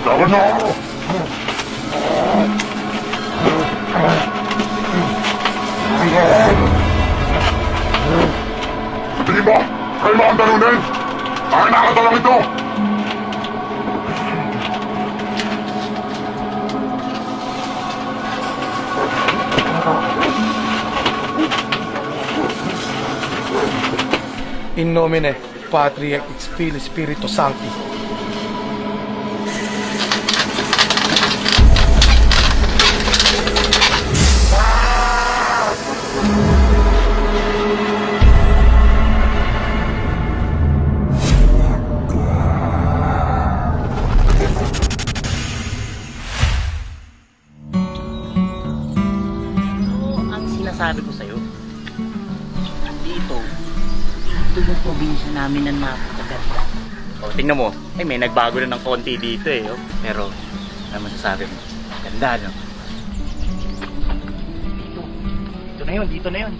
Tara na! Hindi ba? Kayo mga talunin! Ay, nakatalang ito! In nomine Patri et Filii Spiritus Sancti. Ang sinasabi ko sa'yo, dito yung probinsya namin na napakaganda. O, tingnan mo. Ay, may nagbago na ng konti dito eh. Oh. Pero, ano masasabi mo? Ganda, no? Dito na yun, dito na yun.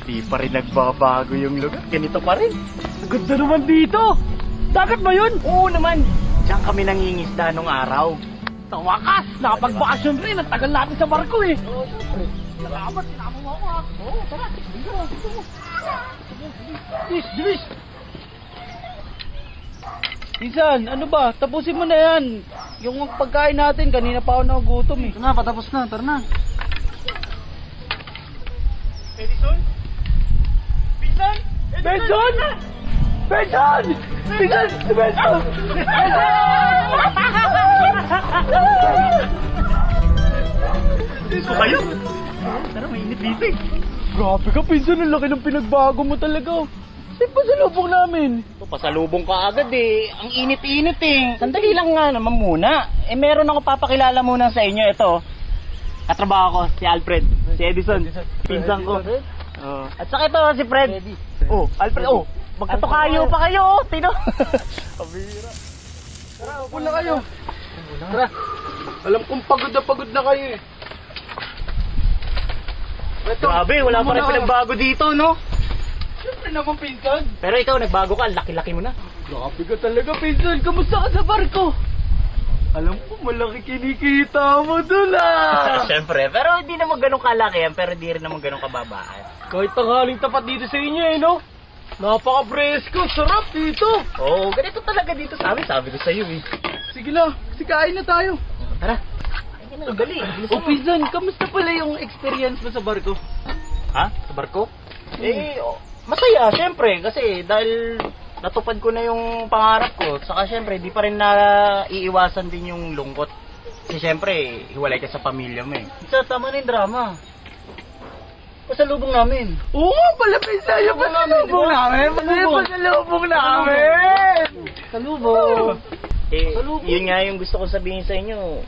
Di pa rin nagbabago yung lugar. Ganito pa rin. Ganda naman dito! Dagat ba yun? Oo naman. Diyan kami nangingisda nung araw. Sa wakas, nakapagbakasyon rin. Ang tagal natin sa barko eh. Oo, siyempre. Salamat, sinama mo ako ha. Oo, tara. Dito mo, dito mo. Bilis, bilis! Pinsan, ano ba? Tapusin mo na yan. Yung pagkain natin, kanina pa ako nagugutom eh. Ito na, patapos na. Tara na. Edison? Pinsan? Benson! Benson! Pinsan! Benson! Dito kayo? Tara, mainit dito eh. Grabe ka, Pinsan. Ang laki ng pinagbago mo talaga. Di pa sa lubong namin. Ito, pasalubong ka agad eh. Ang init-init eh. Sandali lang nga naman muna. Eh, meron ako papakilala muna sa inyo. Ito, katrabaho ko, si Alfred. Si Edison. Pinsan ko. At saka ito, si Fred. Oh, Alfred, oh. Magkatukayo pa kayo, oh. Tino. Kabira. Tara, upo na kayo. Tara. Alam kong pagod na kayo eh. Ito, Grabe, wala pa rin pinagbago dito, no? siyempre naman, Pinsan. Pero ikaw, nagbago ka. Laki-laki mo na. Grabe ka talaga, Pinsan. Kamusta ka sa barko? Alam ko, malaki kinikita mo dun ah. Siyempre, pero hindi naman ganun kalaki yan, pero di rin naman ganun kababaan. Kahit tanghaling tapat dito sa inyo eh, no? Napaka-presko, sarap dito. Oo, ganito talaga dito sa amin. Sabi ko sa'yo eh. Sige na, sikain na tayo. Tara. Ay, na, dali. O Pinsan, kamusta pala yung experience mo sa barko? Ha? Sa barko? Eh, masaya, syempre. Kasi dahil natupad ko na yung pangarap ko. Saka syempre, di pa rin na iiwasan din yung lungkot. Kasi syempre, hiwalay ka sa pamilya mo eh. Isa, tama na yung drama. Pasalubong namin. Oo nga pala, Pinsan, yung pasalubong namin. Pasalubong namin. Pasalubong. Eh, yun nga yung gusto ko sabihin sa inyo.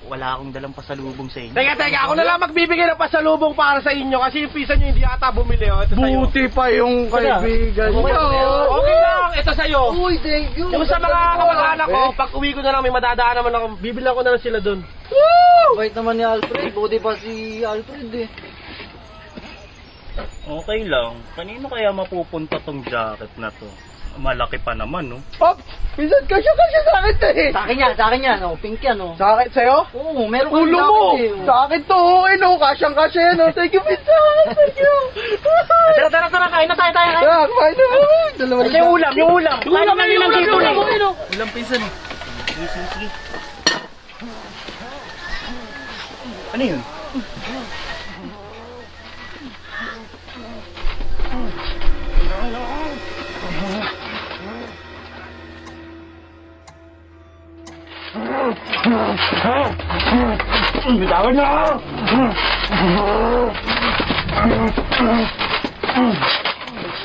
Wala akong dalang pasalubong sa inyo. Teka, ako na lang magbibigay ng pasalubong para sa inyo kasi yung Pinsan nyo hindi ata bumili. Oh. Ito sa'yo. Buti pa yung kaibigan Okay niyo. lang. Okay lang, ito sa'yo. Uy, thank you. Yung sa mga kamag-anak ko, pag uwi ko na lang, may madadaan naman ako. Bibilang ko na lang sila doon. Bait naman ni Alfred. Buti pa si Alfred eh. Okay lang. Kanino kaya mapupunta tong jacket na to? Malaki pa naman, no? Pop, Pinsan, kasya sa akin to eh. Sa akin yan. Oh, pink yan oh. Sa akin, sa'yo? Oo, meron Ulo mo! Sa akin to, okay no, kasyang-kasya yan. Oh. Thank you, Pinsan. Thank you. Tara, kain na tayo. Tara, kumain na mo. Dalawa Kasi yung ulam. Kain na lang dito na. Ulam, Pinsan. Sige. Ano yun? Bitawan na!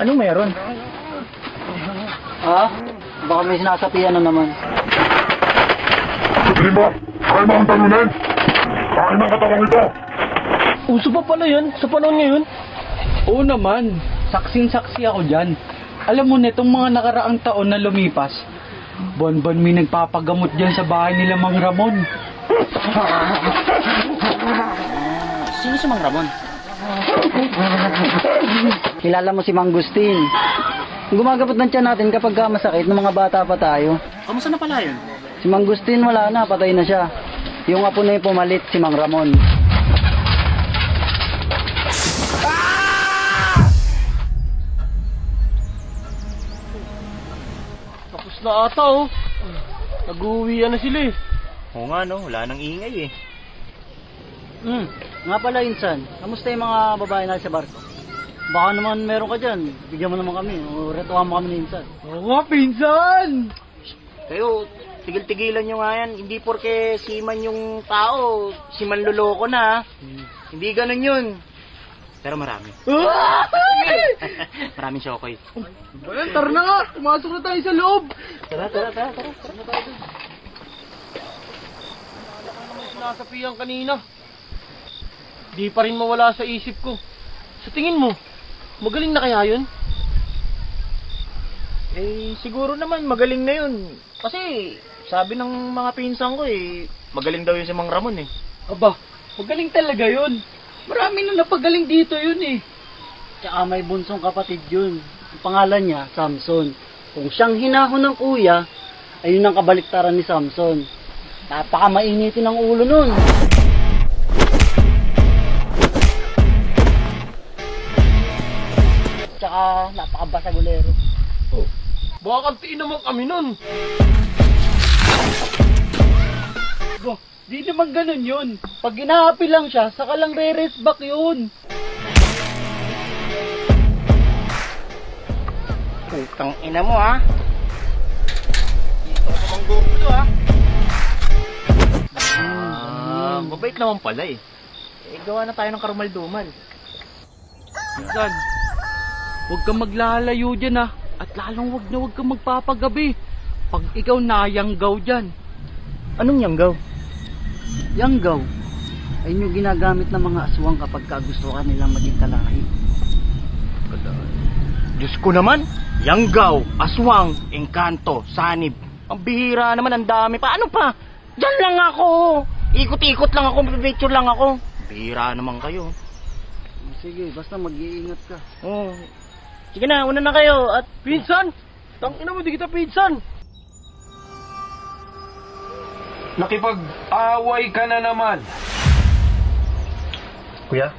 Anong meron? Ha? Baka may sinasapian na naman. Hindi ba? Kayo mga talunin! Kain ang katawang ito! Uso pa pala yan sa panahon ngayon? Oo naman. Saksing-saksi ako dyan. Alam mo na itong mga nakaraang taon na lumipas, buwan-buwan may nagpapagamot dyan sa bahay nila Mang Ramon. Sino si Mang Ramon? Kilala mo si Mang Gustin? Gumagapot ng tiyan natin kapag masakit ng mga bata pa tayo. Kamusta na pala yun? Si Mang Gustin wala na, patay na siya. Yung apo na yung pumalit, si Mang Ramon. Tapos na ata oh. Nag-uwian na sila eh. Oo nga no, wala nang ingay eh. Nga pala Insan, kamusta yung mga babae natin sa barko? Baka naman meron ka dyan, bigyan mo naman kami, o retuhan mo kami ni Insan. Oo nga, pinsan! Kayo, tigil-tigilan nyo nga yan. Hindi porke siman yung tao, siman loloko na. Hindi ganun yun. Pero marami. Maraming syokoy. Ayan, tara na nga! Pumasok na tayo sa loob! Tara. Sinasapian kanina. Di pa rin mawala sa isip ko. Sa tingin mo, magaling na kaya yun? Eh, siguro naman magaling na yun. Kasi, sabi ng mga pinsan ko eh, magaling daw yun si Mang Ramon eh. Aba, magaling talaga yun. Marami na napagaling dito yun eh. Tsaka may bunsong kapatid yun. Ang pangalan niya, Samson. Kung siyang hinahon ng kuya, ayun ang kabaliktaran ni Samson. Napakamainitin ang ulo nun. Tsaka napakabasagulero. Baka kantiin naman kami nun. Aba, di naman ganun yun. Pag ginaapi lang siya, saka lang re-race back yun. Putang ina mo ha. Dito ako mang gusto ha. Mabait naman pala eh. Eh, gawa na tayo ng karumal-dumal. Pinsan, huwag kang maglalayo dyan ah. At lalong huwag kang magpapagabi. Pag ikaw nayanggaw dyan. Anong yanggaw? Yanggaw, ayun yung ginagamit ng mga aswang kapag gusto ka nilang maging kalahi. Diyos ko naman, yanggaw, aswang, engkanto, sanib. Ang bihira naman, ang dami pa. Ano pa? Diyan lang ako. Ikot-ikot lang ako, picture lang ako. Bihira naman kayo. Sige, basta mag-iingat ka. Oh. Sige na, una na kayo at Pinsan! Tangina mo, di kita pinsan! Nakipag-away ka na naman. Kuya,